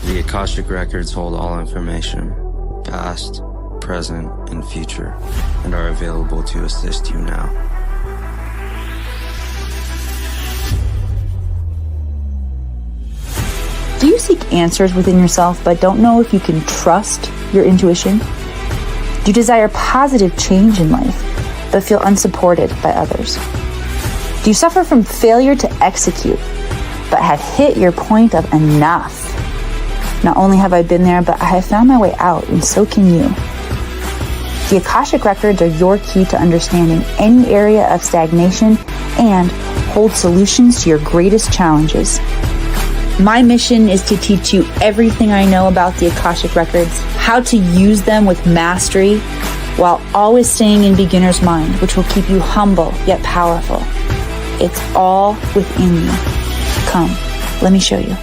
The Akashic Records hold all information, past, present, and future, and are available to assist you now. Do you seek answers within yourself but don't know if you can trust your intuition? Do you desire positive change in life but feel unsupported by others? Do you suffer from failure to execute but have hit your point of enough? Not only have I been there, but I have found my way out, and so can you. The Akashic Records are your key to understanding any area of stagnation and hold solutions to your greatest challenges. My mission is to teach you everything I know about the Akashic Records, how to use them with mastery, while always staying in beginner's mind, which will keep you humble yet powerful. It's all within you. Come, let me show you.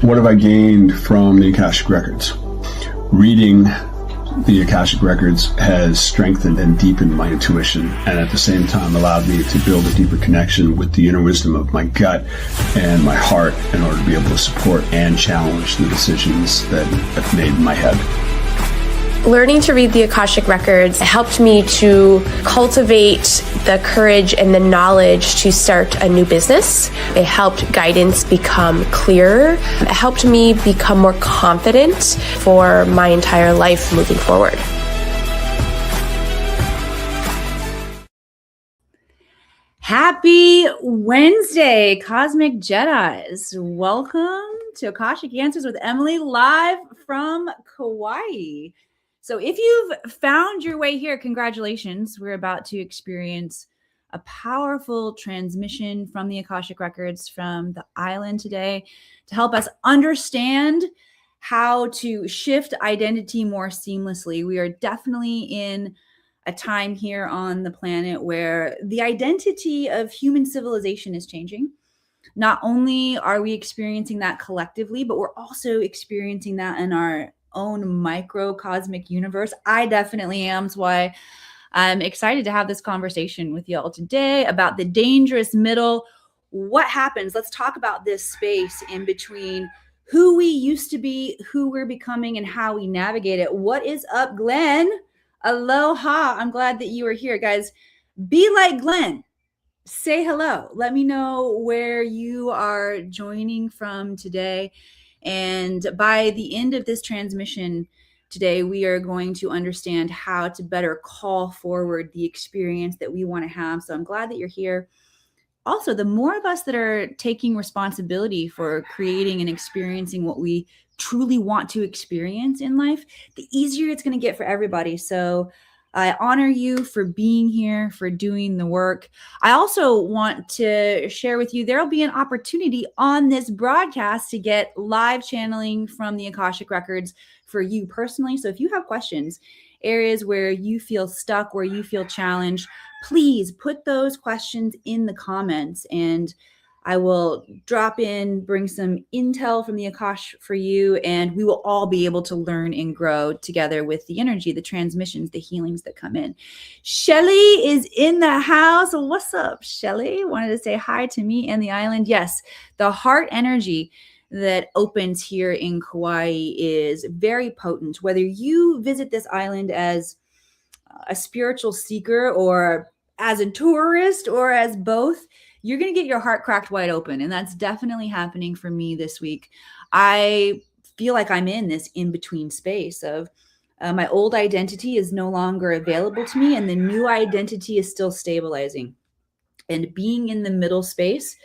What have I gained from the Akashic Records? Reading the Akashic Records has strengthened and deepened my intuition, and at the same time allowed me to build a deeper connection with the inner wisdom of my gut and my heart in order to be able to support and challenge the decisions that I've made in my head. Learning to read the Akashic Records helped me to cultivate the courage and the knowledge to start a new business. It helped guidance become clearer. It helped me become more confident for my entire life moving forward. Happy Wednesday, Cosmic Jedis. Welcome to Akashic Answers with Emily, live from Kauai. So if you've found your way here, congratulations. We're about to experience a powerful transmission from the Akashic Records from the island today to help us understand how to shift identity more seamlessly. We are definitely in a time here on the planet where the identity of human civilization is changing. Not only are we experiencing that collectively, but we're also experiencing that in our own microcosmic universe. I definitely am. That's why I'm excited to have this conversation with y'all today about the dangerous middle. What happens? Let's talk about this space in between who we used to be, who we're becoming, and how we navigate it. What is up, Glenn? Aloha. I'm glad that you are here, guys. Be like Glenn. Say hello. Let me know where you are joining from today. And by the end of this transmission today, we are going to understand how to better call forward the experience that we want to have. So I'm glad that you're here. Also, the more of us that are taking responsibility for creating and experiencing what we truly want to experience in life, the easier it's going to get for everybody. So I honor you for being here, for doing the work. I also want to share with you, there'll be an opportunity on this broadcast to get live channeling from the Akashic Records for you personally. So if you have questions, areas where you feel stuck, where you feel challenged, please put those questions in the comments and I will drop in, bring some intel from the Akash for you, and we will all be able to learn and grow together with the energy, the transmissions, the healings that come in. Shelly is in the house. What's up, Shelly? Wanted to say hi to me and the island. Yes, the heart energy that opens here in Kauai is very potent. Whether you visit this island as a spiritual seeker or as a tourist or as both, you're going to get your heart cracked wide open. And that's definitely happening for me this week. I feel like I'm in this in-between space of my old identity is no longer available to me and the new identity is still stabilizing. And being in the middle space,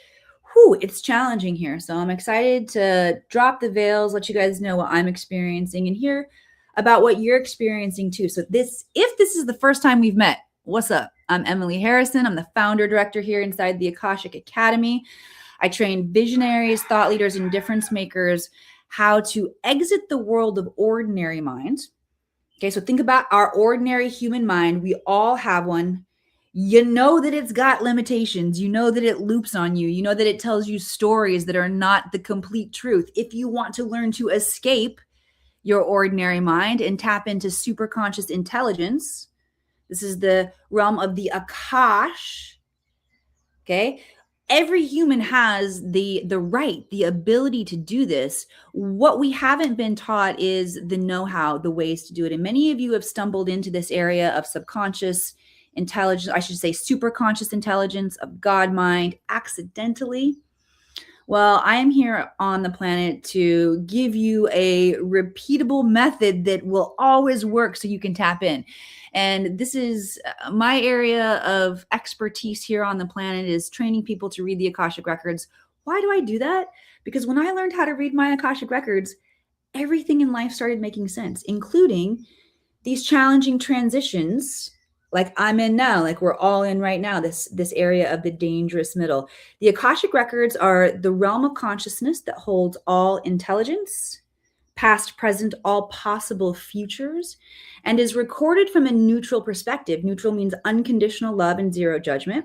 it's challenging here. So I'm excited to drop the veils, let you guys know what I'm experiencing and hear about what you're experiencing too. So if this is the first time we've met, what's up? I'm Emily Harrison. I'm the founder director here inside the Akashic Academy. I train visionaries, thought leaders, and difference makers how to exit the world of ordinary mind. Okay, so think about our ordinary human mind. We all have one. You know that it's got limitations. You know that it loops on you. You know that it tells you stories that are not the complete truth. If you want to learn to escape your ordinary mind and tap into superconscious intelligence, this is the realm of the Akash. Okay. every human has the right, the ability to do this. What we haven't been taught is the know-how, the ways to do it. And many of you have stumbled into this area of subconscious intelligence, I should say superconscious intelligence, of God mind, accidentally. Well, I am here on the planet to give you a repeatable method that will always work so you can tap in. And this is my area of expertise here on the planet, is training people to read the Akashic Records. Why do I do that? Because when I learned how to read my Akashic Records, everything in life started making sense, including these challenging transitions like I'm in now, like we're all in right now, this area of the dangerous middle. The Akashic Records are the realm of consciousness that holds all intelligence, past, present, all possible futures, and is recorded from a neutral perspective. Neutral means unconditional love and zero judgment.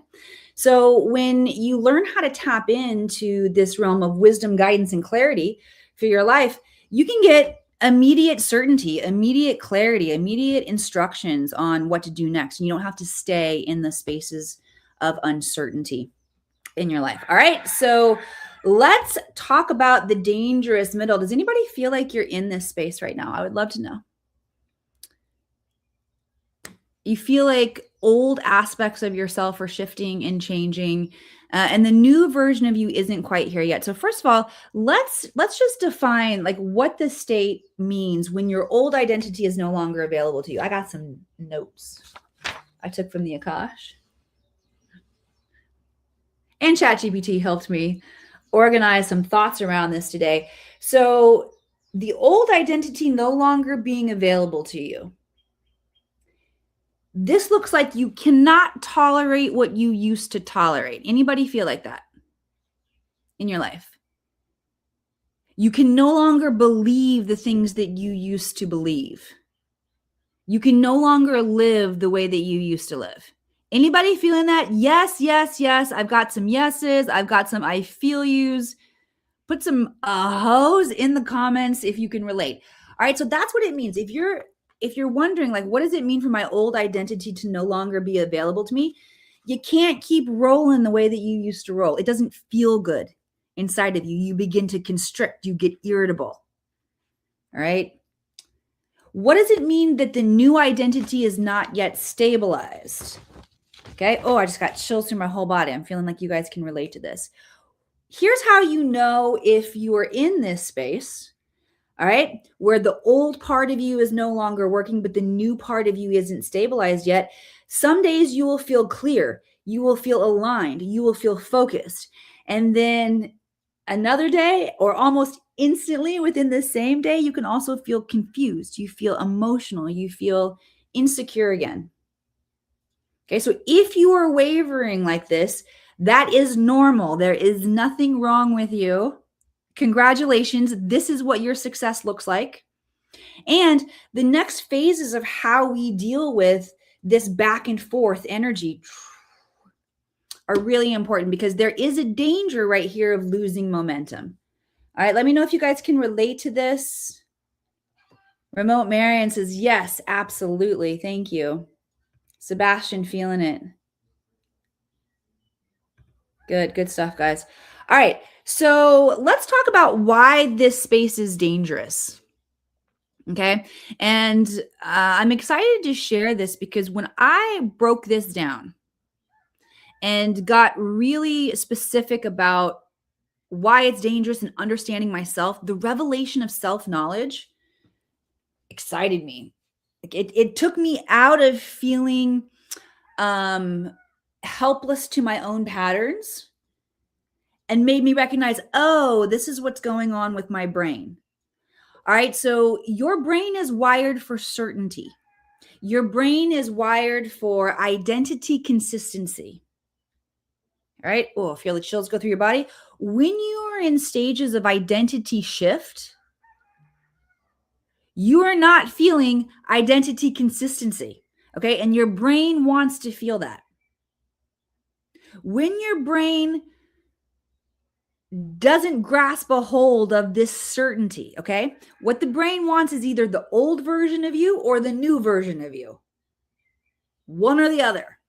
So when you learn how to tap into this realm of wisdom, guidance, and clarity for your life, you can get immediate certainty, immediate clarity, immediate instructions on what to do next. And you don't have to stay in the spaces of uncertainty in your life. All right. So let's talk about the dangerous middle. Does anybody feel like you're in this space right now? I would love to know. You feel like old aspects of yourself are shifting and changing, and the new version of you isn't quite here yet. So first of all, let's just define like what the state means when your old identity is no longer available to you. I got some notes I took from the Akash, and ChatGPT helped me organize some thoughts around this today. So the old identity no longer being available to you. This looks like you cannot tolerate what you used to tolerate. Anybody feel like that in your life? You can no longer believe the things that you used to believe. You can no longer live the way that you used to live. Anybody feeling that? Yes, yes, yes. I've got some yeses. I've got some I feel yous. Put some ahos in the comments if you can relate. All right, so that's what it means. If you're wondering, like, what does it mean for my old identity to no longer be available to me? You can't keep rolling the way that you used to roll. It doesn't feel good inside of you. You begin to constrict. You get irritable. All right. What does it mean that the new identity is not yet stabilized? Okay. Oh, I just got chills through my whole body. I'm feeling like you guys can relate to this. Here's how you know if you are in this space. All right, where the old part of you is no longer working, but the new part of you isn't stabilized yet. Some days you will feel clear, you will feel aligned, you will feel focused. And then another day, or almost instantly within the same day, you can also feel confused. You feel emotional, you feel insecure again. Okay, so if you are wavering like this, that is normal. There is nothing wrong with you. Congratulations. This is what your success looks like. And the next phases of how we deal with this back and forth energy are really important, because there is a danger right here of losing momentum. All right, let me know if you guys can relate to this. Remote Marion says, yes, absolutely. Thank you. Sebastian feeling it. Good stuff, guys. All right. So let's talk about why this space is dangerous. Okay. And I'm excited to share this because when I broke this down and got really specific about why it's dangerous and understanding myself, the revelation of self-knowledge excited me. It took me out of feeling helpless to my own patterns, and made me recognize, oh, this is what's going on with my brain. All right, so your brain is wired for certainty. Your brain is wired for identity consistency. All right, oh, feel the chills go through your body. When you are in stages of identity shift, you are not feeling identity consistency, okay? And your brain wants to feel that. When your brain doesn't grasp a hold of this certainty, okay? What the brain wants is either the old version of you or the new version of you. One or the other.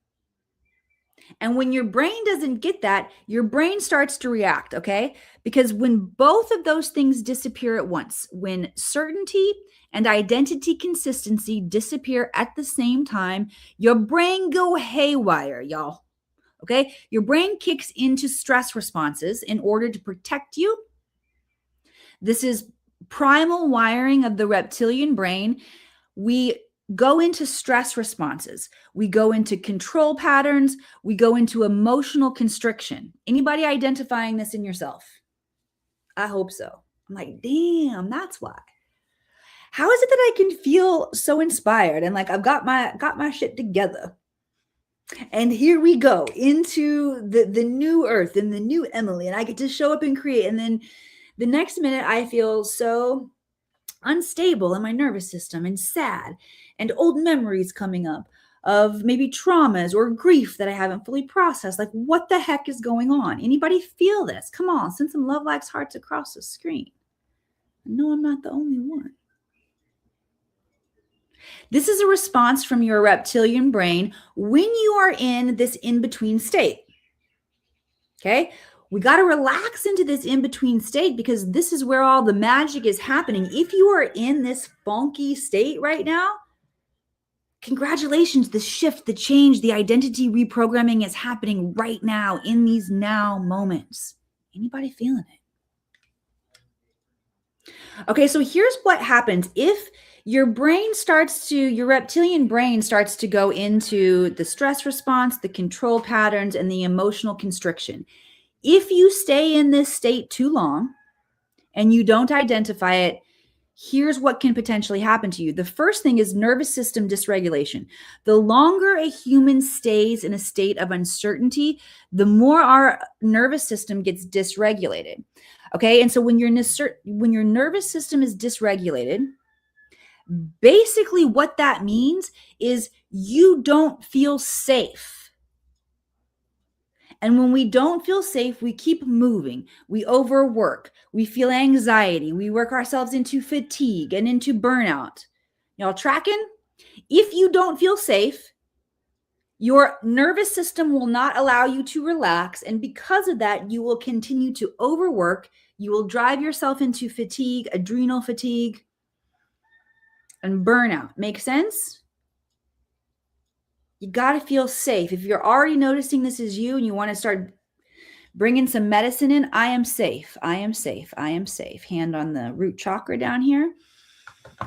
And when your brain doesn't get that, your brain starts to react, okay? Because when both of those things disappear at once, when certainty and identity consistency disappear at the same time, your brain go haywire, y'all. Okay? Your brain kicks into stress responses in order to protect you. This is primal wiring of the reptilian brain. We go into stress responses. We go into control patterns. We go into emotional constriction. Anybody identifying this in yourself? I hope so. I'm like, damn, that's why. How is it that I can feel so inspired and like I've got my shit together? And here we go into the new Earth and the new Emily, and I get to show up and create. And then the next minute I feel so unstable in my nervous system and sad, and old memories coming up of maybe traumas or grief that I haven't fully processed. Like, what the heck is going on? Anybody feel this? Come on, send some love likes hearts across the screen. I know I'm not the only one. This is a response from your reptilian brain when you are in this in-between state. Okay? We got to relax into this in-between state because this is where all the magic is happening. If you are in this funky state right now, congratulations, the shift, the change, the identity reprogramming is happening right now in these now moments. Anybody feeling it? Okay, so here's what happens. If your reptilian brain starts to go into the stress response, the control patterns, and the emotional constriction. If you stay in this state too long and you don't identify it, here's what can potentially happen to you. The first thing is nervous system dysregulation. The longer a human stays in a state of uncertainty, the more our nervous system gets dysregulated. Okay, and so when your nervous system is dysregulated, basically what that means is you don't feel safe. And when we don't feel safe, we keep moving. We overwork. We feel anxiety. We work ourselves into fatigue and into burnout. Y'all tracking? If you don't feel safe, your nervous system will not allow you to relax. And because of that, you will continue to overwork. You will drive yourself into fatigue, adrenal fatigue, and burnout. Make sense? You got to feel safe. If you're already noticing this is you and you want to start bringing some medicine in, I am safe. I am safe. I am safe. Hand on the root chakra down here.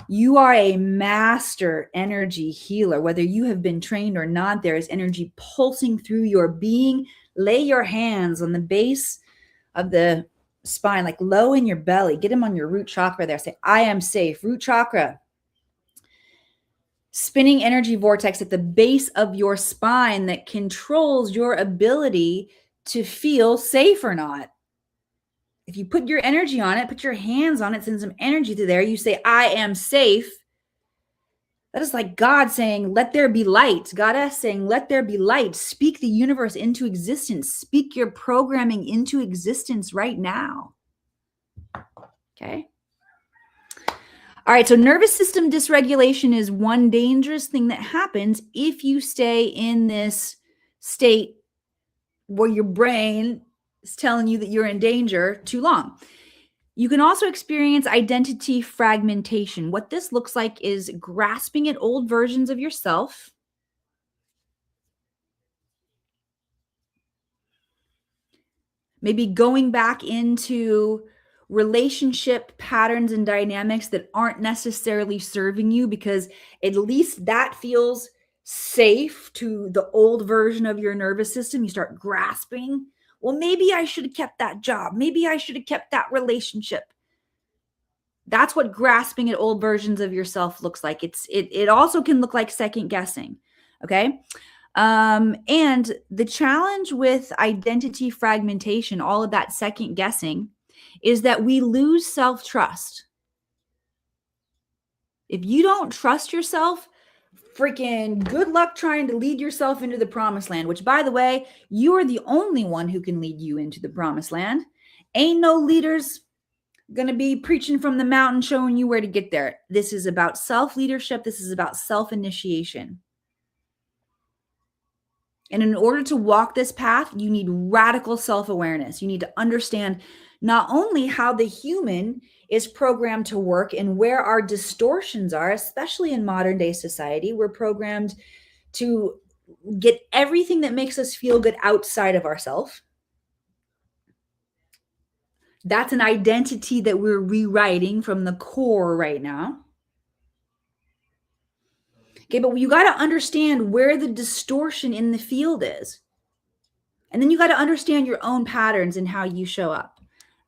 You are a master energy healer. Whether you have been trained or not, there is energy pulsing through your being. Lay your hands on the base of the spine, like low in your belly. Get them on your root chakra there. Say, I am safe. Root chakra. Spinning energy vortex at the base of your spine that controls your ability to feel safe or not. If you put your energy on it, put your hands on it, send some energy to there, you say, I am safe. That is like God saying, let there be light. Goddess saying, let there be light. Speak the universe into existence. Speak your programming into existence right now. Okay. All right, so nervous system dysregulation is one dangerous thing that happens if you stay in this state where your brain is telling you that you're in danger too long. You can also experience identity fragmentation. What this looks like is grasping at old versions of yourself. Maybe going back into relationship patterns and dynamics that aren't necessarily serving you because at least that feels safe to the old version of your nervous system. You start grasping, well, maybe I should have kept that job. Maybe I should have kept that relationship. That's what grasping at old versions of yourself looks like. It also can look like second guessing. Okay. And the challenge with identity fragmentation, all of that second guessing, is that we lose self-trust. If you don't trust yourself, freaking good luck trying to lead yourself into the promised land, which, by the way, you are the only one who can lead you into the promised land. Ain't no leaders going to be preaching from the mountain showing you where to get there. This is about self-leadership. This is about self-initiation. And in order to walk this path, you need radical self-awareness. You need to understand not only how the human is programmed to work and where our distortions are, especially in modern day society. We're programmed to get everything that makes us feel good outside of ourselves. That's an identity that we're rewriting from the core right now. Okay, but you got to understand where the distortion in the field is. And then you got to understand your own patterns and how you show up.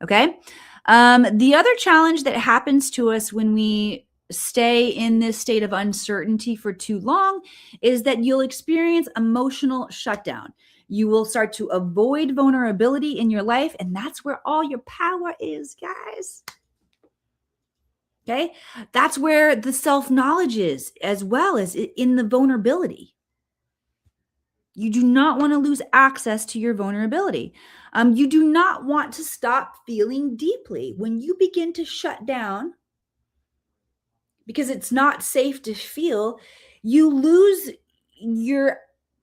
Okay. The other challenge that happens to us when we stay in this state of uncertainty for too long is that you'll experience emotional shutdown. You will start to avoid vulnerability in your life, and that's where all your power is, guys. Okay? That's where the self-knowledge is, as well as in the vulnerability. You do not want to lose access to your vulnerability. You do not want to stop feeling deeply. When you begin to shut down because it's not safe to feel, you lose your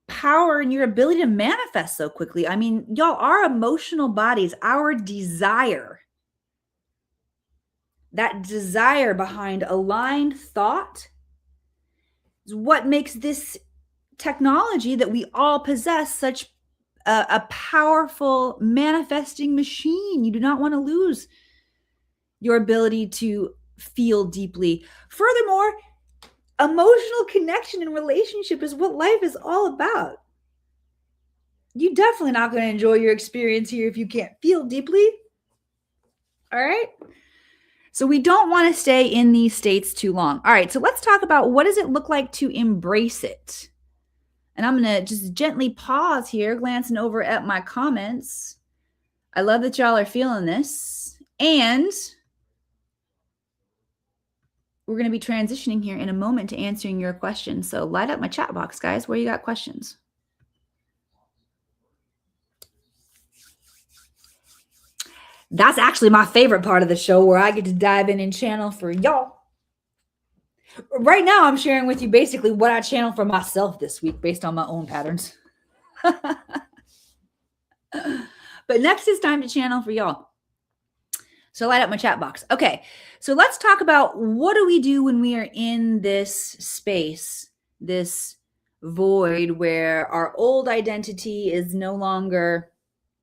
power and your ability to manifest so quickly. I mean, y'all, our emotional bodies, our desire, that desire behind aligned thought is what makes this technology that we all possess such a powerful manifesting machine. You do not want to lose your ability to feel deeply. Furthermore, emotional connection and relationship is what life is all about. You're definitely not going to enjoy your experience here if you can't feel deeply. All right? So we don't want to stay in these states too long. All right, so let's talk about what does it look like to embrace it? And I'm going to just gently pause here, glancing over at my comments. I love that y'all are feeling this. And we're going to be transitioning here in a moment to answering your questions. So light up my chat box, guys, where you got questions. That's actually my favorite part of the show, where I get to dive in and channel for y'all. Right now, I'm sharing with you basically what I channel for myself this week based on my own patterns. But next is time to channel for y'all. So light up my chat box. Okay, so let's talk about what do we do when we are in this space, this void where our old identity is no longer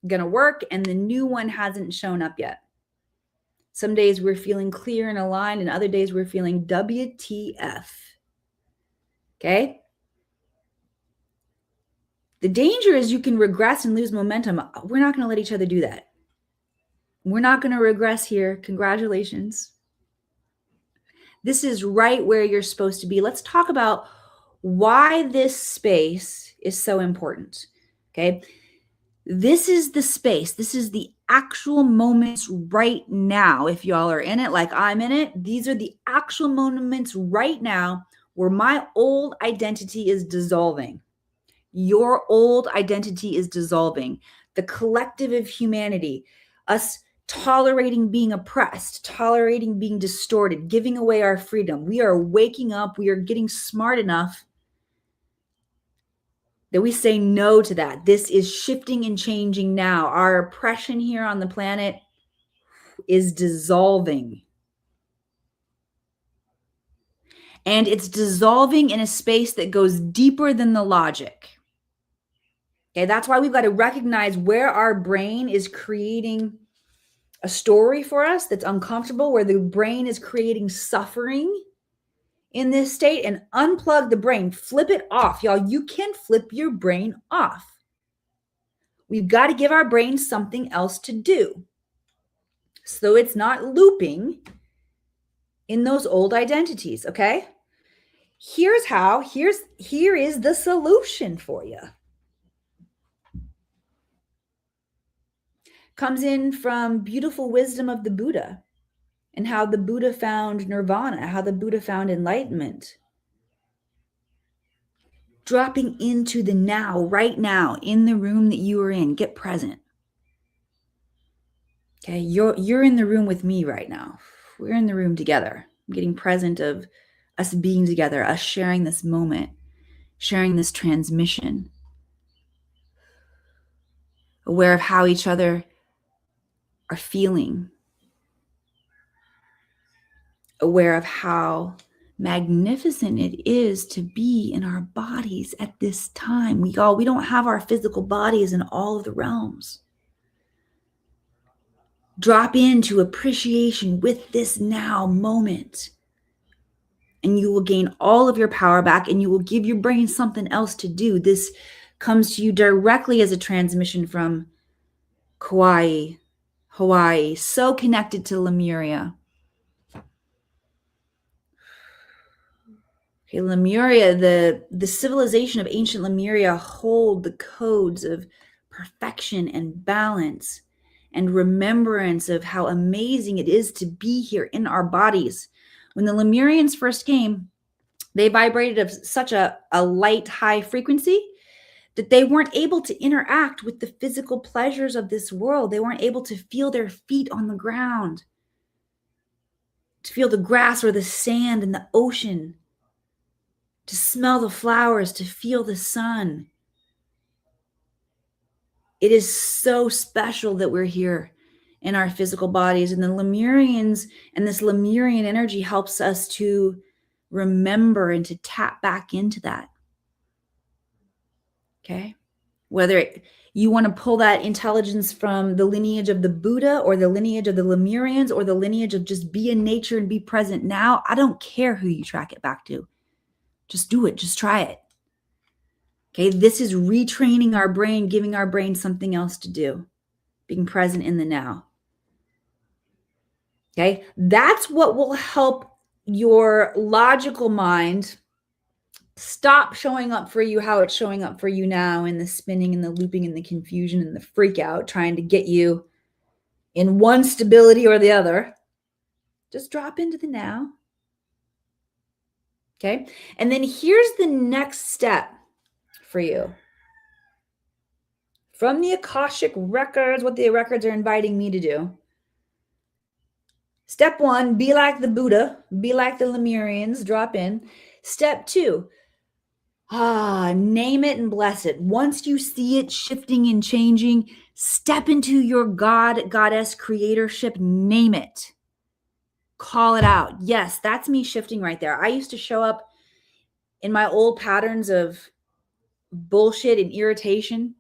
going to work and the new one hasn't shown up yet. Some days we're feeling clear and aligned, and other days we're feeling WTF. Okay? The danger is you can regress and lose momentum. We're not going to let each other do that. We're not going to regress here. Congratulations. This is right where you're supposed to be. Let's talk about why this space is so important. Okay? This is the space. This is the actual moments right now. If y'all are in it like I'm in it, these are the actual moments right now where my old identity is dissolving. Your old identity is dissolving. The collective of humanity, us tolerating being oppressed, tolerating being distorted, giving away our freedom. We are waking up. We are getting smart enough that we say no to that. This is shifting and changing now. Our oppression here on the planet is dissolving. And it's dissolving in a space that goes deeper than the logic. Okay, that's why we've got to recognize where our brain is creating a story for us that's uncomfortable, where the brain is creating suffering in this state, and unplug the brain. Flip it off, y'all. You can flip your brain off. We've got to give our brain something else to do so it's not looping in those old identities, okay? Here is the solution for you. Comes in from beautiful wisdom of the Buddha, and how the Buddha found nirvana, how the Buddha found enlightenment. Dropping into the now, right now, in the room that you are in. Get present. Okay, you're in the room with me right now. We're in the room together. I'm getting present of us being together, us sharing this moment, sharing this transmission. aware of how each other are feeling, aware of how magnificent it is to be in our bodies at this time. We don't have our physical bodies in all of the realms. Drop into appreciation with this now moment, and you will gain all of your power back, and you will give your brain something else to do. This comes to you directly as a transmission from Kauai, Hawaii, so connected to Lemuria. Okay, Lemuria, the civilization of ancient Lemuria hold the codes of perfection and balance and remembrance of how amazing it is to be here in our bodies. When the Lemurians first came, they vibrated of such a light, high frequency that they weren't able to interact with the physical pleasures of this world. They weren't able to feel their feet on the ground, to feel the grass or the sand in the ocean, to smell the flowers, to feel the sun. It is so special that we're here in our physical bodies. And the Lemurians and this Lemurian energy helps us to remember and to tap back into that. Okay? Whether you want to pull that intelligence from the lineage of the Buddha or the lineage of the Lemurians or the lineage of just be in nature and be present now, I don't care who you track it back to. Just do it. Just try it. Okay, this is retraining our brain, giving our brain something else to do, being present in the now. Okay, that's what will help your logical mind stop showing up for you how it's showing up for you now, in the spinning and the looping and the confusion and the freak out, trying to get you in one stability or the other. Just drop into the now. Okay, and then here's the next step for you. From the Akashic records, what the records are inviting me to do. Step 1, be like the Buddha, be like the Lemurians, drop in. Step 2, name it and bless it. Once you see it shifting and changing, step into your God, goddess, creatorship, name it. Call it out. Yes, that's me shifting right there. I used to show up in my old patterns of bullshit and irritation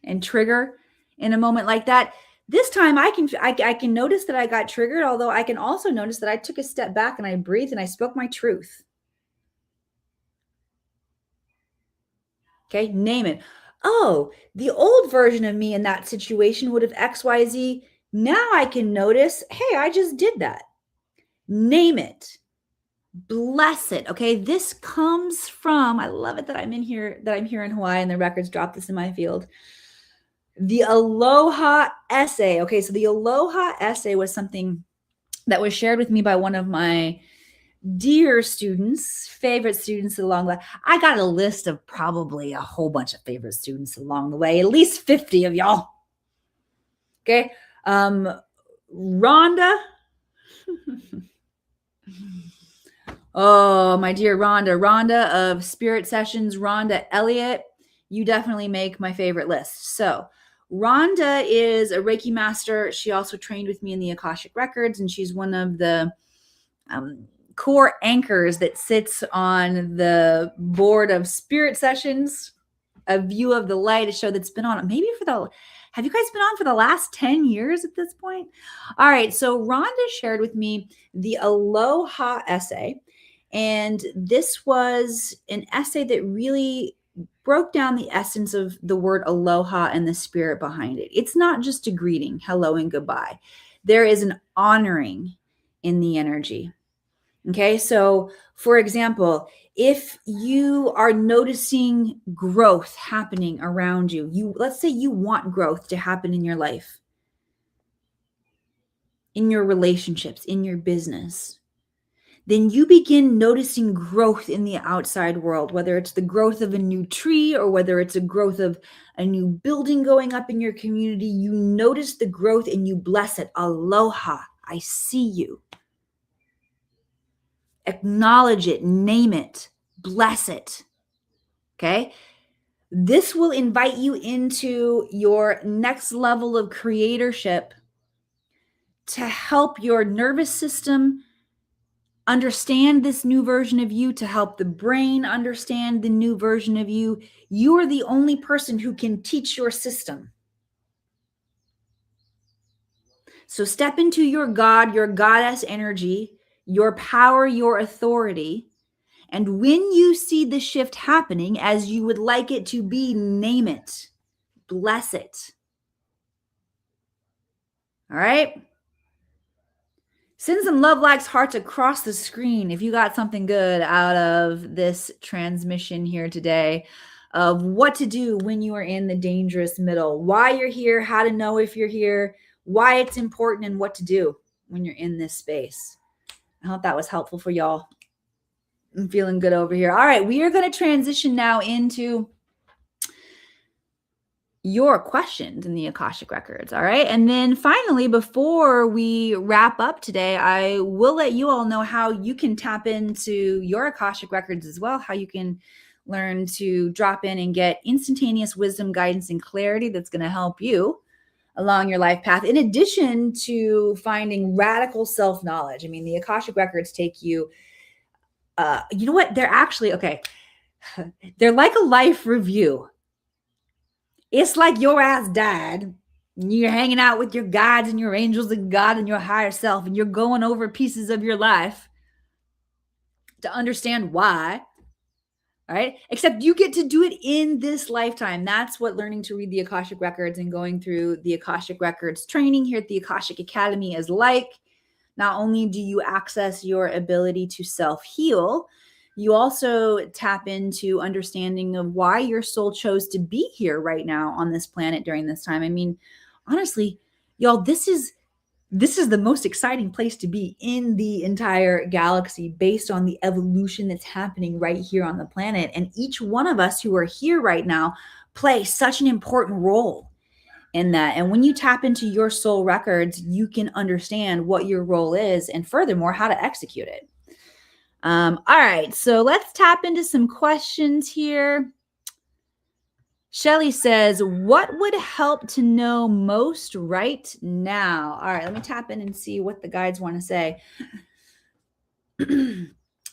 and trigger in a moment like that. This time I can notice that I got triggered, although I can also notice that I took a step back and I breathed and I spoke my truth. Okay, name it. Oh, the old version of me in that situation would have XYZ. Now I can notice, hey, I just did that. Name it. Bless it. Okay, this comes from, I love it that I'm here in Hawaii and the records drop this in my field. The Aloha essay. Okay, so the Aloha essay was something that was shared with me by one of my dear students, favorite students along the way. I got a list of probably a whole bunch of favorite students along the way, at least 50 of y'all. Okay, Rhonda. Oh, my dear Rhonda of Spirit Sessions, Rhonda Elliott, you definitely make my favorite list. So Rhonda is a Reiki master. She also trained with me in the Akashic Records, and she's one of the core anchors that sits on the board of Spirit Sessions, a view of the light, a show that's been on maybe have you guys been on for the last 10 years at this point? All right, so Rhonda shared with me the Aloha essay, and this was an essay that really broke down the essence of the word aloha and the spirit behind it. It's not just a greeting, hello and goodbye. There is an honoring in the energy. Okay, so for example, if you are noticing growth happening around you, let's say you want growth to happen in your life, in your relationships, in your business, then you begin noticing growth in the outside world, whether it's the growth of a new tree or whether it's a growth of a new building going up in your community. You notice the growth and you bless it. Aloha, I see you. Acknowledge it, name it, bless it. Okay? This will invite you into your next level of creatorship to help your nervous system understand this new version of you, to help the brain understand the new version of you. You are the only person who can teach your system. So step into your God, your goddess energy, your power, your authority. And when you see the shift happening as you would like it to be, name it, bless it. All right? Send some love, likes, hearts across the screen if you got something good out of this transmission here today of what to do when you are in the dangerous middle, why you're here, how to know if you're here, why it's important, and what to do when you're in this space. I hope that was helpful for y'all. I'm feeling good over here. All right, we are going to transition now into your questions in the Akashic Records. All right. And then finally, before we wrap up today, I will let you all know how you can tap into your Akashic Records as well, how you can learn to drop in and get instantaneous wisdom, guidance, and clarity that's going to help you along your life path, in addition to finding radical self-knowledge. I mean, the Akashic Records take you, you know what? They're actually, okay. They're like a life review. It's like your ass died. You're hanging out with your guides and your angels and God and your higher self, and you're going over pieces of your life to understand why. All right. Except you get to do it in this lifetime. That's what learning to read the Akashic Records and going through the Akashic Records training here at the Akashic Academy is like. Not only do you access your ability to self-heal, you also tap into understanding of why your soul chose to be here right now on this planet during this time. I mean, honestly, y'all, this is the most exciting place to be in the entire galaxy based on the evolution that's happening right here on the planet. And each one of us who are here right now play such an important role in that. And when you tap into your soul records, you can understand what your role is and furthermore, how to execute it. All right, so let's tap into some questions here. Shelly says, what would help to know most right now? All right, let me tap in and see what the guides want to say.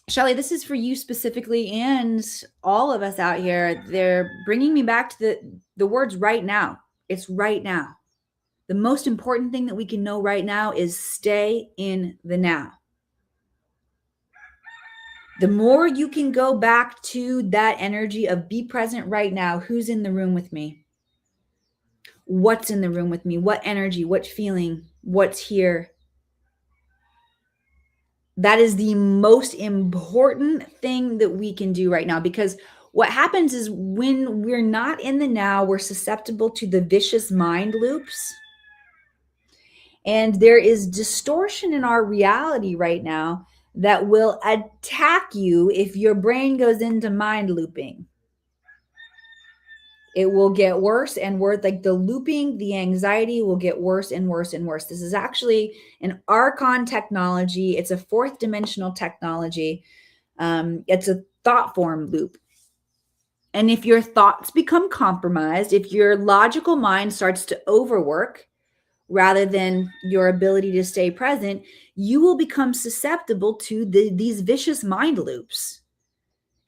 Shelly, this is for you specifically and all of us out here. They're bringing me back to the words right now. It's right now. The most important thing that we can know right now is stay in the now. The more you can go back to that energy of be present right now. Who's in the room with me? What's in the room with me? What energy? What feeling? What's here? That is the most important thing that we can do right now, because what happens is when we're not in the now, we're susceptible to the vicious mind loops. And there is distortion in our reality right now that will attack you if your brain goes into mind looping. It will get worse and worse. Like the looping, the anxiety will get worse and worse and worse. This is actually an Archon technology. It's a fourth dimensional technology. It's a thought form loop. And if your thoughts become compromised, if your logical mind starts to overwork, rather than your ability to stay present, you will become susceptible to these vicious mind loops.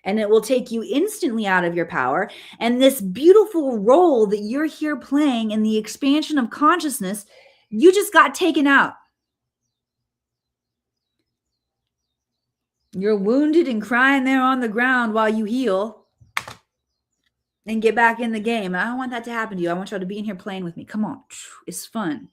And it will take you instantly out of your power. And this beautiful role that you're here playing in the expansion of consciousness, you just got taken out. You're wounded and crying there on the ground while you heal and get back in the game. I don't want that to happen to you. I want y'all to be in here playing with me. Come on. It's fun.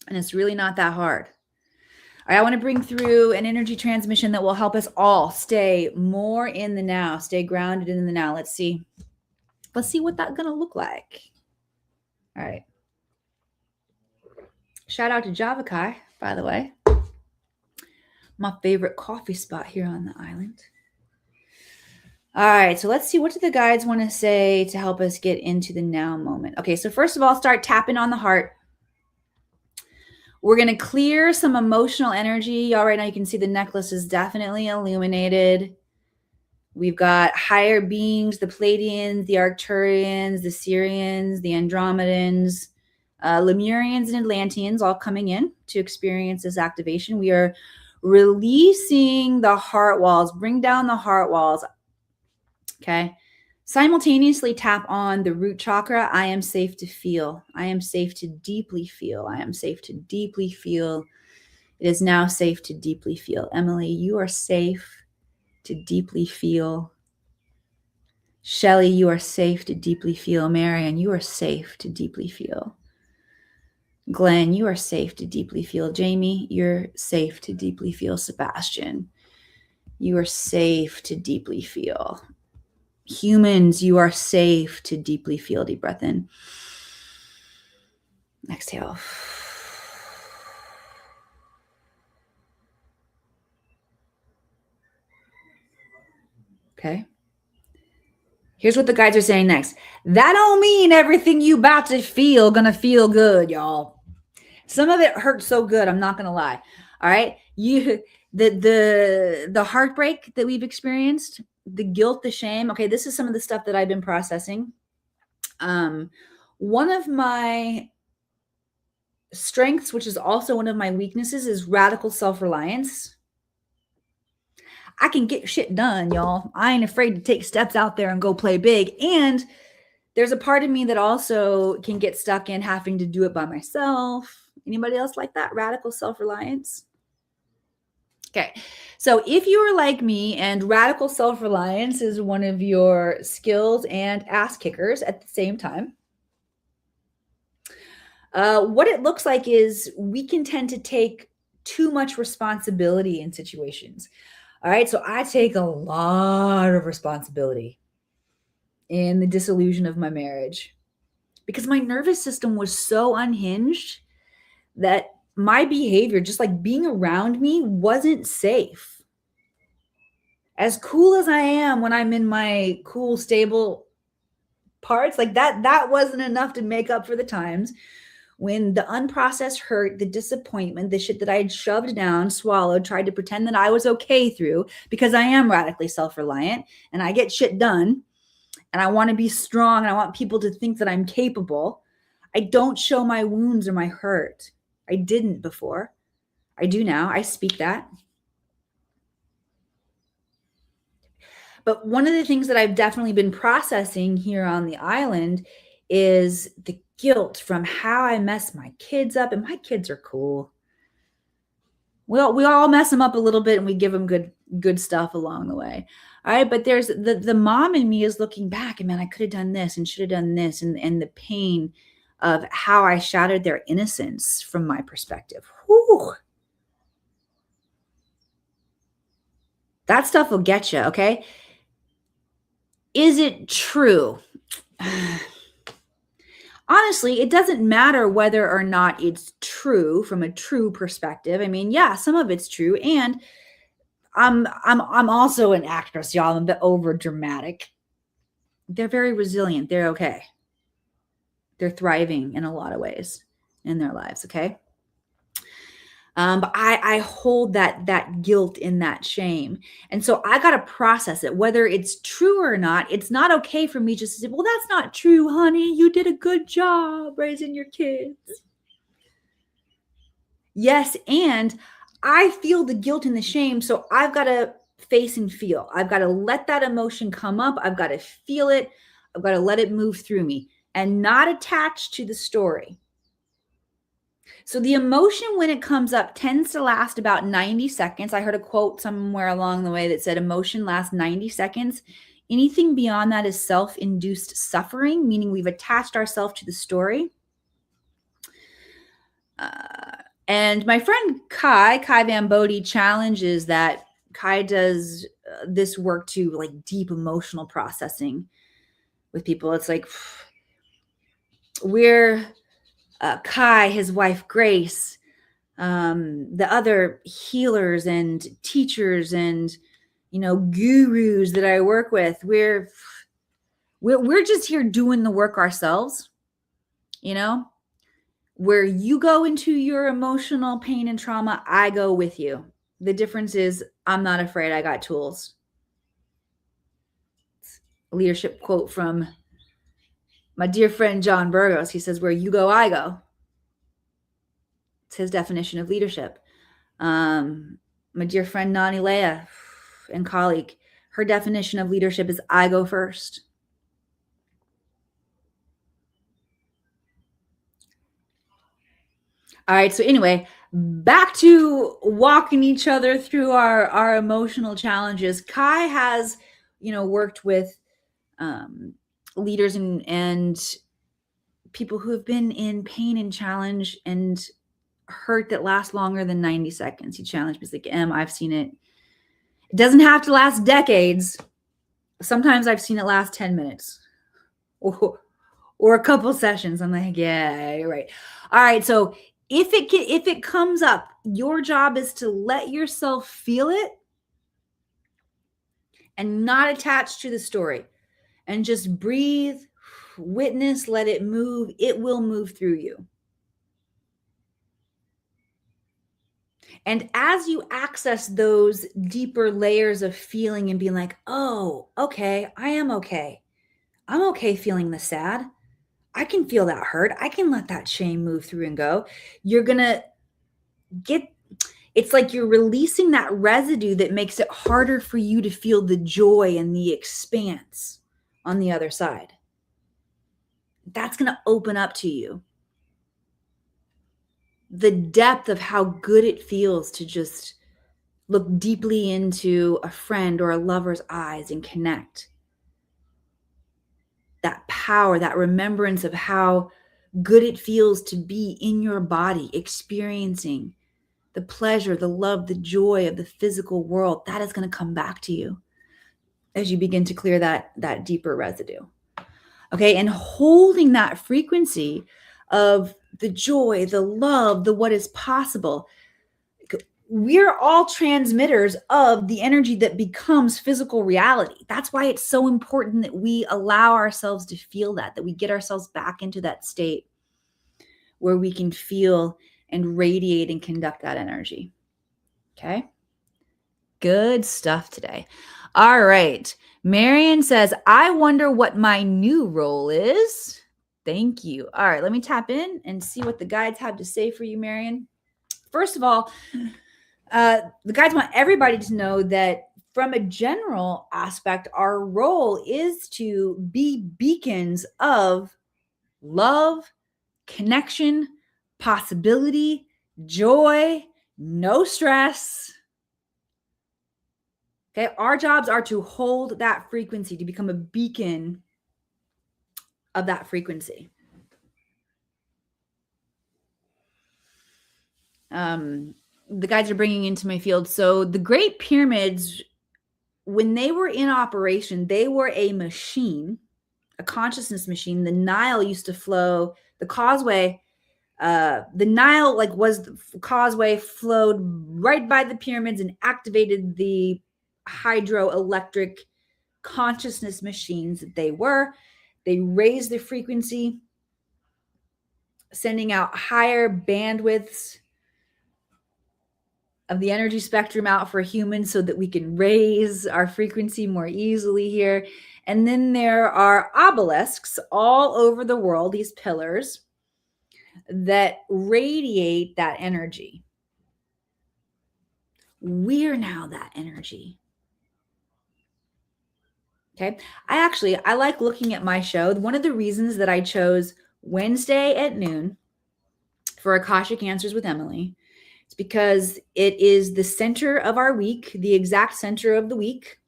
And it's really not that hard. All right, I want to bring through an energy transmission that will help us all stay more in the now, stay grounded in the now. Let's see. Let's see what that's going to look like. All right. Shout out to Javakai, by the way. My favorite coffee spot here on the island. All right, so let's see. What do the guides want to say to help us get into the now moment? Okay, so first of all, start tapping on the heart. We're going to clear some emotional energy. Y'all, right now you can see the necklace is definitely illuminated. We've got higher beings, the Pleiadians, the Arcturians, the Sirians, the Andromedans, Lemurians and Atlanteans all coming in to experience this activation. We are releasing the heart walls. Bring down the heart walls. Okay. Simultaneously tap on the root chakra. I am safe to feel. I am safe to deeply feel. I am safe to deeply feel. It is now safe to deeply feel. Emily, you are safe to deeply feel. Shelley, you are safe to deeply feel. Marian, you are safe to deeply feel. Glenn, you are safe to deeply feel. Jamie, you're safe to deeply feel. Sebastian, you are safe to deeply feel. Humans, you are safe to deeply feel. Deep breath in. Exhale. Okay. Here's what the guides are saying next. That don't mean everything you about to feel gonna feel good, y'all. Some of it hurts so good, I'm not gonna lie. All right. The heartbreak that we've experienced, the guilt, the shame. Okay, this is some of the stuff that I've been processing. One of my strengths, which is also one of my weaknesses, is radical self-reliance. I can get shit done, y'all. I ain't afraid to take steps out there and go play big. And there's a part of me that also can get stuck in having to do it by myself. Anybody else like that? Radical self-reliance? Okay. So if you are like me and radical self-reliance is one of your skills and ass kickers at the same time, what it looks like is we can tend to take too much responsibility in situations. All right. So I take a lot of responsibility in the dissolution of my marriage because my nervous system was so unhinged that my behavior, just like being around me, wasn't safe. As cool as I am when I'm in my cool, stable parts, like that wasn't enough to make up for the times when the unprocessed hurt, the disappointment, the shit that I had shoved down, swallowed, tried to pretend that I was okay through, because I am radically self-reliant and I get shit done and I want to be strong and I want people to think that I'm capable. I don't show my wounds or my hurt. I didn't before. I do now. I speak that. But one of the things that I've definitely been processing here on the island is the guilt from how I mess my kids up. And my kids are cool. We all mess them up a little bit and we give them good stuff along the way. All right. But there's the mom in me is looking back and man, I could have done this and should have done this. And the pain of how I shattered their innocence from my perspective. Whew. That stuff will get you. Okay. Is it true? Honestly, it doesn't matter whether or not it's true from a true perspective. I mean, yeah, some of it's true. And I'm also an actress, y'all. I'm a bit over dramatic. They're very resilient. They're okay. They're thriving in a lot of ways in their lives. Okay. But I hold that guilt and that shame. And so I got to process it, whether it's true or not. It's not okay for me just to say, well, that's not true, honey. You did a good job raising your kids. Yes. And I feel the guilt and the shame. So I've got to face and feel. I've got to let that emotion come up. I've got to feel it. I've got to let it move through me and not attach to the story. So the emotion, when it comes up, tends to last about 90 seconds. I heard a quote somewhere along the way that said emotion lasts 90 seconds. Anything beyond that is self-induced suffering, meaning we've attached ourselves to the story. And my friend Kai Van Bodie challenges that. Kai does this work to like deep emotional processing with people. It's like we're... Kai, his wife Grace, the other healers and teachers and gurus that I work with, we're just here doing the work ourselves. Where you go into your emotional pain and trauma, I go with you. The difference is I'm not afraid. I got tools. leadership quote from my dear friend John Burgos. He says, where you go, I go. It's his definition of leadership. My dear friend Nani Leah and colleague, her definition of leadership is I go first. All right. So anyway, back to walking each other through our emotional challenges. Kai has, worked with leaders and people who have been in pain and challenge and hurt that lasts longer than 90 seconds. He challenged me. He's like, I've seen it. It doesn't have to last decades. Sometimes I've seen it last 10 minutes or a couple sessions. I'm like, yeah, you're right. All right. So if it comes up, your job is to let yourself feel it and not attach to the story, and just breathe, witness, let it move. It will move through you. And as you access those deeper layers of feeling and being like, oh, okay, I am okay. I'm okay feeling the sad. I can feel that hurt. I can let that shame move through and go. You're going to it's like you're releasing that residue that makes it harder for you to feel the joy and the expanse on the other side. That's going to open up to you the depth of how good it feels to just look deeply into a friend or a lover's eyes and connect. That power, that remembrance of how good it feels to be in your body, experiencing the pleasure, the love, the joy of the physical world, that is going to come back to you as you begin to clear that deeper residue. Okay, and holding that frequency of the joy, the love, the what is possible. We're all transmitters of the energy that becomes physical reality. That's why it's so important that we allow ourselves to feel that we get ourselves back into that state where we can feel and radiate and conduct that energy. Okay? Good stuff today. All right. Marion says, I wonder what my new role is. Thank you. All right, let me tap in and see what the guides have to say for you, Marion. First of all, the guides want everybody to know that from a general aspect, our role is to be beacons of love, connection, possibility, joy, no stress. Okay, our jobs are to hold that frequency, to become a beacon of that frequency. The guides are bringing into my field. So the Great Pyramids, when they were in operation, they were a machine, a consciousness machine. The Nile used to flow, the causeway, the Nile the causeway flowed right by the pyramids and activated the hydroelectric consciousness machines that they were. They raised the frequency, sending out higher bandwidths of the energy spectrum out for humans so that we can raise our frequency more easily here. And then there are obelisks all over the world, these pillars that radiate that energy. We're now that energy. Okay. I like looking at my show. One of the reasons that I chose Wednesday at noon for Akashic Answers with Emily is because it is the center of our week, the exact center of the week.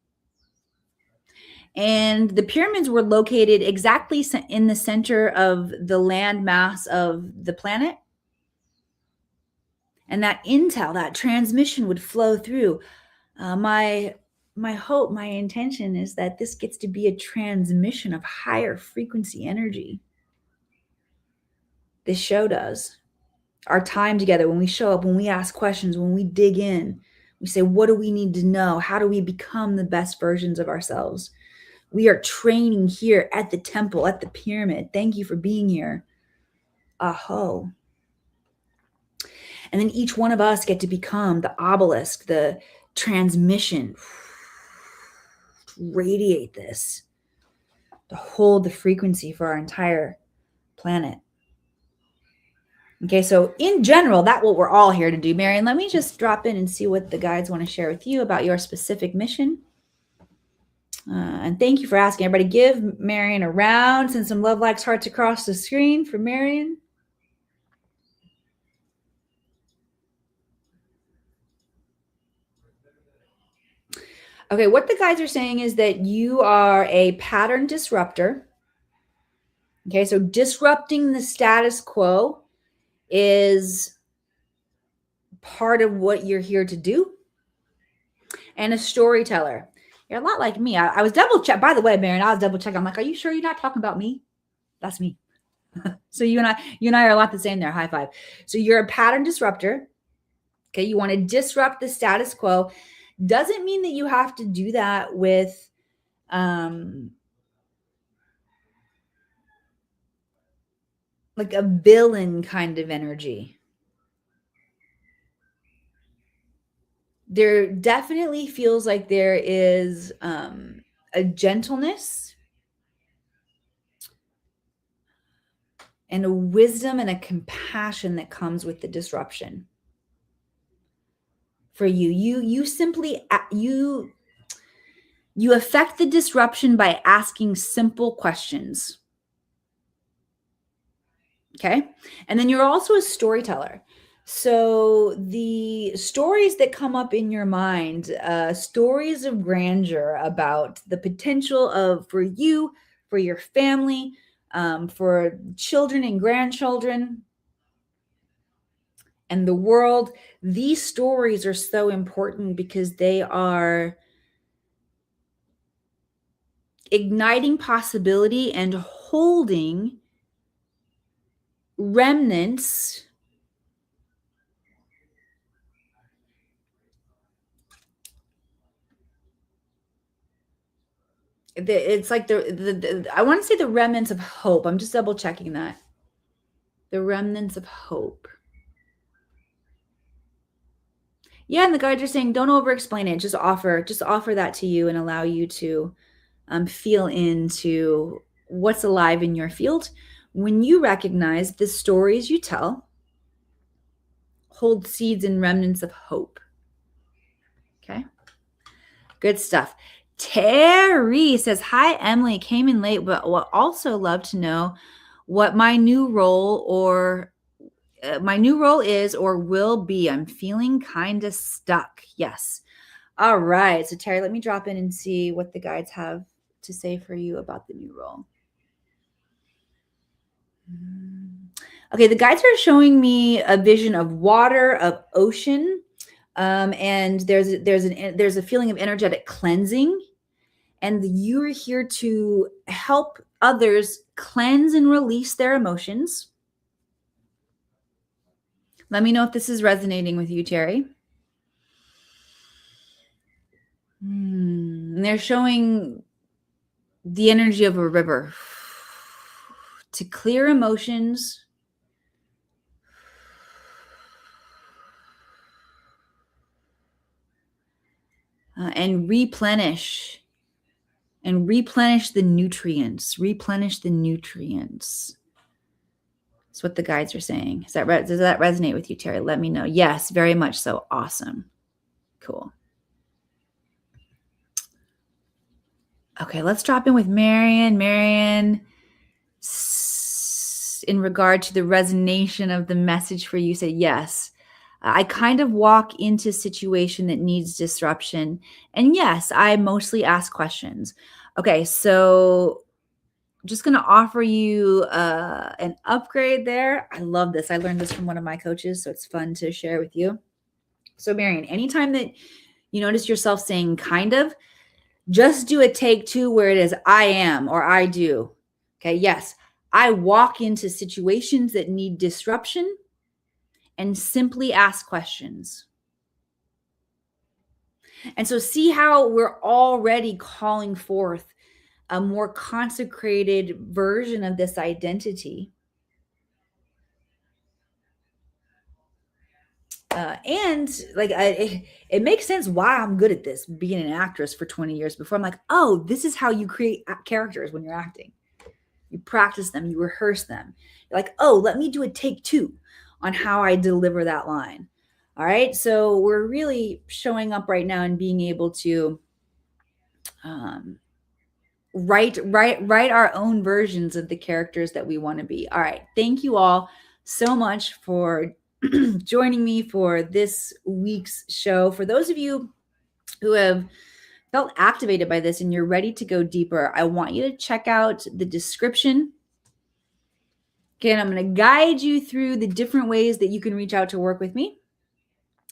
And the pyramids were located exactly in the center of the land mass of the planet. And that intel, that transmission would flow through. My hope, my intention is that this gets to be a transmission of higher frequency energy. This show does. Our time together, when we show up, when we ask questions, when we dig in, we say, what do we need to know? How do we become the best versions of ourselves? We are training here at the temple, at the pyramid. Thank you for being here. Aho. And then each one of us get to become the obelisk, the transmission. Radiate this. to hold the frequency for our entire planet. Okay, so in general, that's what we're all here to do. Marion, let me just drop in and see what the guides want to share with you about your specific mission. And thank you for asking. Everybody give Marion a round. Send some love, likes, hearts across the screen for Marion. Okay, what the guides are saying is that you are a pattern disruptor. Okay, so disrupting the status quo is part of what you're here to do. And a storyteller. You're a lot like me. I was double check. By the way, Marion, I was double checking. I'm like, are you sure you're not talking about me? That's me. So you and I are a lot the same there. High five. So you're a pattern disruptor. Okay, you want to disrupt the status quo. Doesn't mean that you have to do that with like a villain kind of energy. There definitely feels like there is a gentleness and a wisdom and a compassion that comes with the disruption. For you simply you affect the disruption by asking simple questions. Okay. And then you're also a storyteller. So the stories that come up in your mind, stories of grandeur about the potential for you, for your family, for children and grandchildren, and the world. These stories are so important because they are igniting possibility and holding remnants it's like the I want to say the remnants of hope. I'm just double checking that. The remnants of hope. Yeah, and the guides are saying don't over explain it. Just offer that to you and allow you to feel into what's alive in your field. When you recognize the stories you tell hold seeds and remnants of hope. Okay. Good stuff. Terry says, hi, Emily, came in late, but would also love to know what my new role is or will be. I'm feeling kind of stuck. Yes. All right. So Terry, let me drop in and see what the guides have to say for you about the new role. Okay. The guides are showing me a vision of water, of ocean. And there's a feeling of energetic cleansing, and you're here to help others cleanse and release their emotions. Let me know if this is resonating with you, Terry. And they're showing the energy of a river to clear emotions, and replenish the nutrients. That's what the guides are saying. Does that resonate with you, Terry? Let me know. Yes, very much so. Awesome. Cool. Okay, let's drop in with Marion. Marion, in regard to the resonation of the message for you, say yes. I kind of walk into a situation that needs disruption. And yes, I mostly ask questions. Okay, so I'm just going to offer you an upgrade there. I love this. I learned this from one of my coaches, so it's fun to share with you. So Marion, anytime that you notice yourself saying kind of, just do a take two where it is I am or I do. Okay, yes, I walk into situations that need disruption and simply ask questions. And so see how we're already calling forth a more consecrated version of this identity. And like, it makes sense why I'm good at this, being an actress for 20 years before. I'm like, oh, this is how you create characters when you're acting. You practice them, you rehearse them. You're like, oh, let me do a take 2 on how I deliver that line. All right. So we're really showing up right now and being able to write our own versions of the characters that we want to be. All right. Thank you all so much for joining me for this week's show. For those of you who have felt activated by this and you're ready to go deeper, I want you to check out the description. Okay, and I'm going to guide you through the different ways that you can reach out to work with me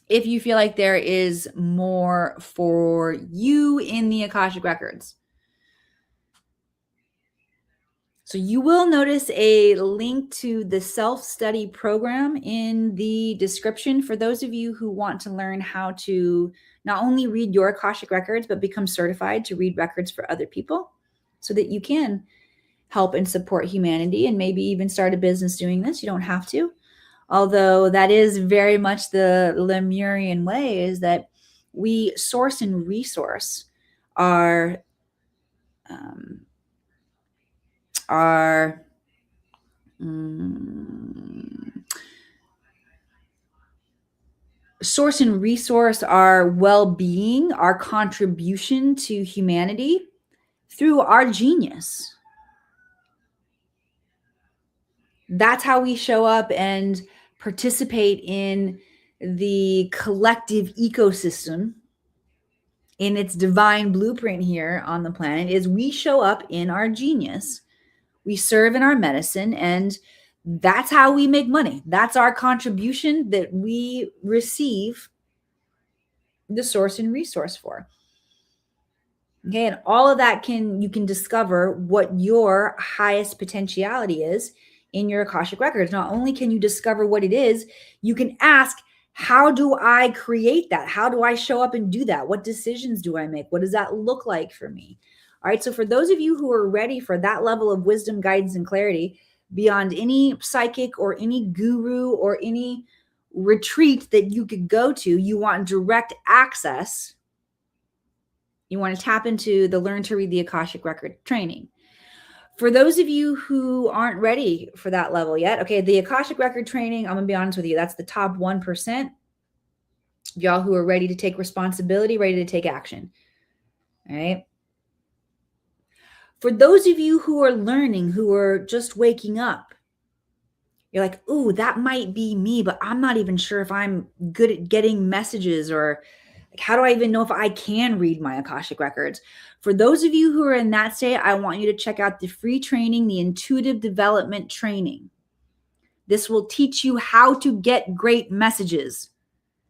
if you feel like there is more for you in the Akashic Records. So you will notice a link to the self-study program in the description for those of you who want to learn how to not only read your Akashic Records, but become certified to read records for other people so that you can help and support humanity and maybe even start a business doing this. You don't have to. Although that is very much the Lemurian way, is that we source and resource our source and resource our well-being, our contribution to humanity through our genius. That's how we show up and participate in the collective ecosystem in its divine blueprint here on the planet. Is we show up in our genius, we serve in our medicine, and that's how we make money. That's our contribution that we receive the source and resource for. Okay, and all of that you can discover what your highest potentiality is in your Akashic Records. Not only can you discover what it is, you can ask, how do I create that? How do I show up and do that? What decisions do I make? What does that look like for me? All right, so for those of you who are ready for that level of wisdom, guidance, and clarity beyond any psychic or any guru or any retreat that you could go to, you want direct access. You want to tap into the Learn to Read the Akashic Record training. For those of you who aren't ready for that level yet, okay, the Akashic Record training, I'm going to be honest with you, that's the top 1%. Y'all who are ready to take responsibility, ready to take action. All right. For those of you who are learning, who are just waking up, you're like, ooh, that might be me, but I'm not even sure if I'm good at getting messages, or like, how do I even know if I can read my Akashic Records? For those of you who are in that state, I want you to check out the free training, the Intuitive Development Training. This will teach you how to get great messages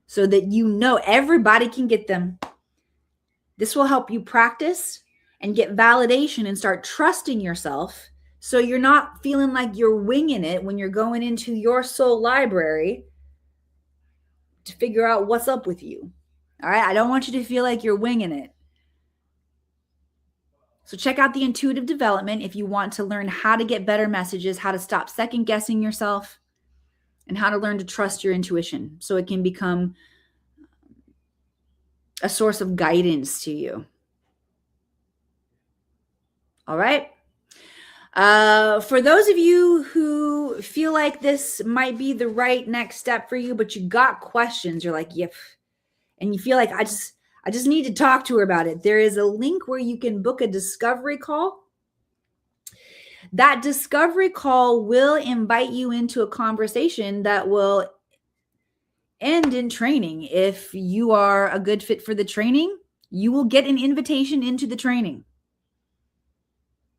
so that you know everybody can get them. This will help you practice and get validation and start trusting yourself, so you're not feeling like you're winging it when you're going into your soul library to figure out what's up with you. All right. I don't want you to feel like you're winging it. So check out the Intuitive Development if you want to learn how to get better messages, how to stop second guessing yourself, and how to learn to trust your intuition so it can become a source of guidance to you. All right. For those of you who feel like this might be the right next step for you, but you got questions, you're like, yep, and you feel like I just need to talk to her about it. There is a link where you can book a discovery call. That discovery call will invite you into a conversation that will end in training. If you are a good fit for the training, you will get an invitation into the training.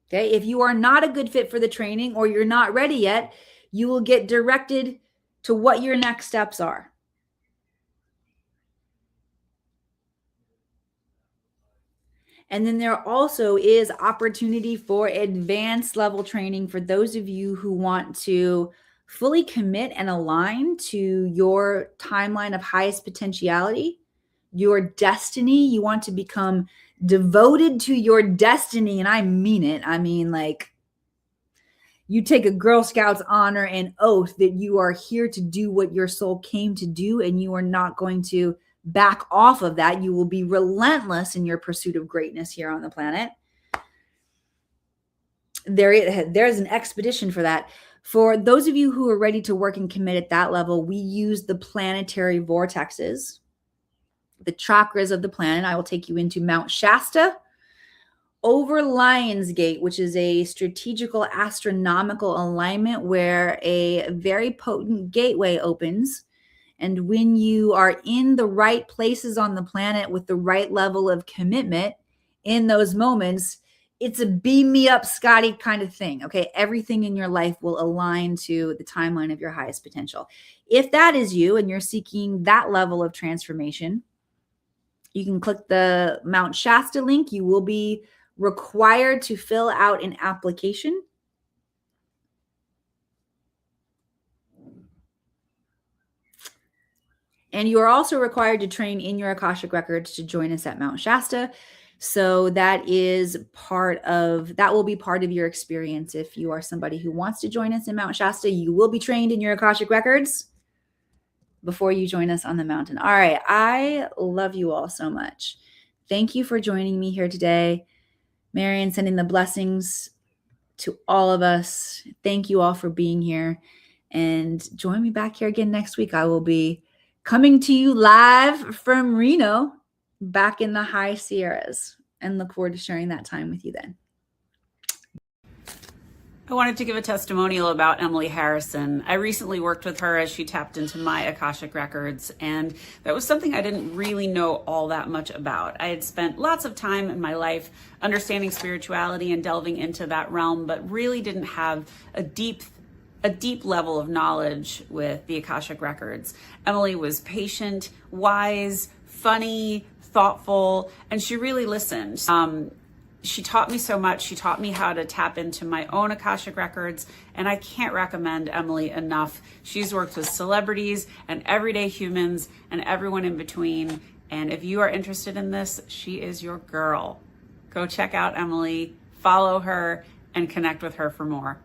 Okay. If you are not a good fit for the training, or you're not ready yet, you will get directed to what your next steps are. And then there also is opportunity for advanced level training for those of you who want to fully commit and align to your timeline of highest potentiality, your destiny. You want to become devoted to your destiny. And I mean it. I mean, like, You take a Girl Scouts honor and oath that you are here to do what your soul came to do, and you are not going to back off of that. You will be relentless in your pursuit of greatness here on the planet. There's an expedition for that. For those of you who are ready to work and commit at that level, we use the planetary vortexes, the chakras of the planet. I will take you into Mount Shasta, over Lionsgate, which is a strategical astronomical alignment where a very potent gateway opens. And when you are in the right places on the planet with the right level of commitment in those moments, it's a beam me up, Scotty kind of thing. Okay. Everything in your life will align to the timeline of your highest potential. If that is you and you're seeking that level of transformation, you can click the Mount Shasta link. You will be required to fill out an application. And you are also required to train in your Akashic records to join us at Mount Shasta. So that will be part of your experience. If you are somebody who wants to join us in Mount Shasta, you will be trained in your Akashic records before you join us on the mountain. All right. I love you all so much. Thank you for joining me here today. Marion, sending the blessings to all of us. Thank you all for being here. And join me back here again next week. I will be coming to you live from Reno, back in the high Sierras, and look forward to sharing that time with you then. I wanted to give a testimonial about Emily Harrison. I recently worked with her as she tapped into my Akashic records, and that was something I didn't really know all that much about. I had spent lots of time in my life understanding spirituality and delving into that realm, but really didn't have a deep level of knowledge with the Akashic records. Emily was patient, wise, funny, thoughtful, and she really listened. She taught me so much. She taught me how to tap into my own Akashic records, and I can't recommend Emily enough. She's worked with celebrities and everyday humans and everyone in between. And if you are interested in this, she is your girl. Go check out Emily, follow her, and connect with her for more.